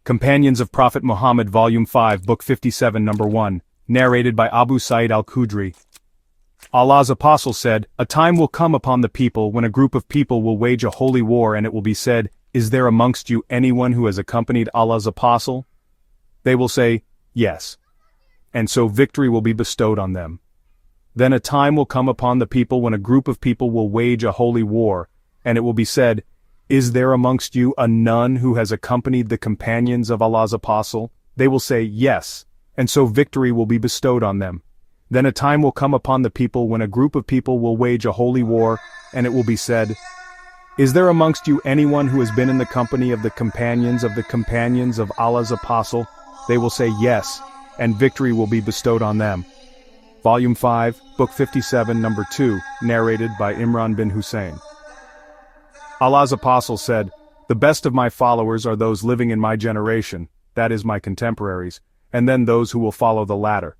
Companions of Prophet Muhammad Volume 5 Book 57 Number 1, narrated by Abu Sa'id al-Khudri. Allah's apostle said, "A time will come upon the people when a group of people will wage a holy war and it will be said, 'Is there amongst you anyone who has accompanied Allah's apostle?' They will say, 'Yes.' And so victory will be bestowed on them. Then a time will come upon the people when a group of people will wage a holy war, and it will be said, 'Is there amongst you a none who has accompanied the companions of Allah's apostle?' They will say, 'Yes,' and so victory will be bestowed on them. Then a time will come upon the people when a group of people will wage a holy war, and it will be said, 'Is there amongst you anyone who has been in the company of the companions of Allah's apostle?' They will say, 'Yes,' and victory will be bestowed on them." Volume 5, Book 57, Number 2, narrated by Imran bin Hussein. Allah's apostle said, "The best of my followers are those living in my generation, that is my contemporaries, and then those who will follow the latter."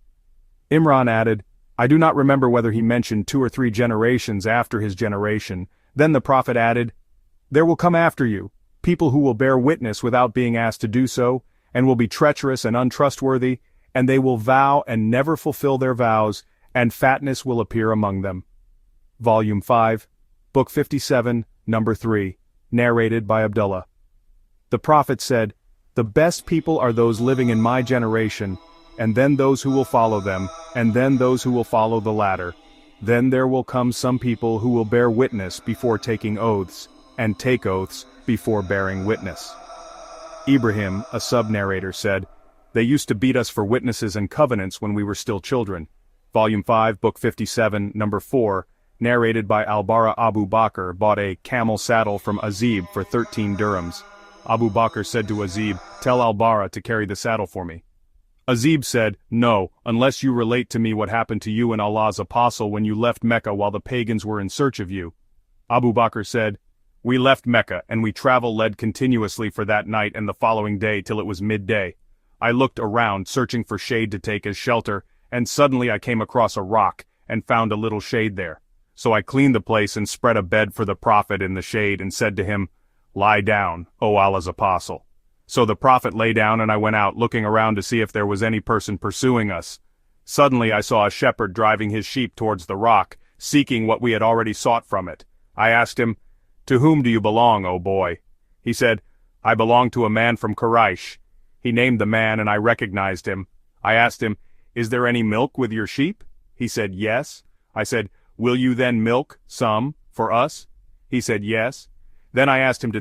Imran added, "I do not remember whether he mentioned 2 or 3 generations after his generation." Then the prophet added, "There will come after you people who will bear witness without being asked to do so, and will be treacherous and untrustworthy, and they will vow and never fulfill their vows, and fatness will appear among them." Volume 5, Book 57, Number 3, narrated by Abdullah. The prophet said, "The best people are those living in my generation, and then those who will follow them, and then those who will follow the latter. Then there will come some people who will bear witness before taking oaths, and take oaths before bearing witness." Ibrahim, a sub-narrator, said, "They used to beat us for witnesses and covenants when we were still children." Volume 5, Book 57, Number 4, narrated by Al-Bara Abu Bakr bought a camel saddle from Azib for 13 dirhams. Abu Bakr said to Azib, "Tell Al-Bara to carry the saddle for me." Azib said, "No, unless you relate to me what happened to you and Allah's apostle when you left Mecca while the pagans were in search of you." Abu Bakr said, "We left Mecca and we led continuously for that night and the following day till it was midday. I looked around searching for shade to take as shelter, and suddenly I came across a rock and found a little shade there. So I cleaned the place and spread a bed for the prophet in the shade and said to him, 'Lie down, O Allah's apostle.' So the prophet lay down and I went out looking around to see if there was any person pursuing us. Suddenly I saw a shepherd driving his sheep towards the rock, seeking what we had already sought from it. I asked him, 'To whom do you belong, O boy?' He said, 'I belong to a man from Quraysh.' He named the man and I recognized him. I asked him, 'Is there any milk with your sheep?' He said, 'Yes.' I said, 'Will you then milk some for us?' He said, 'Yes.' Then I asked him to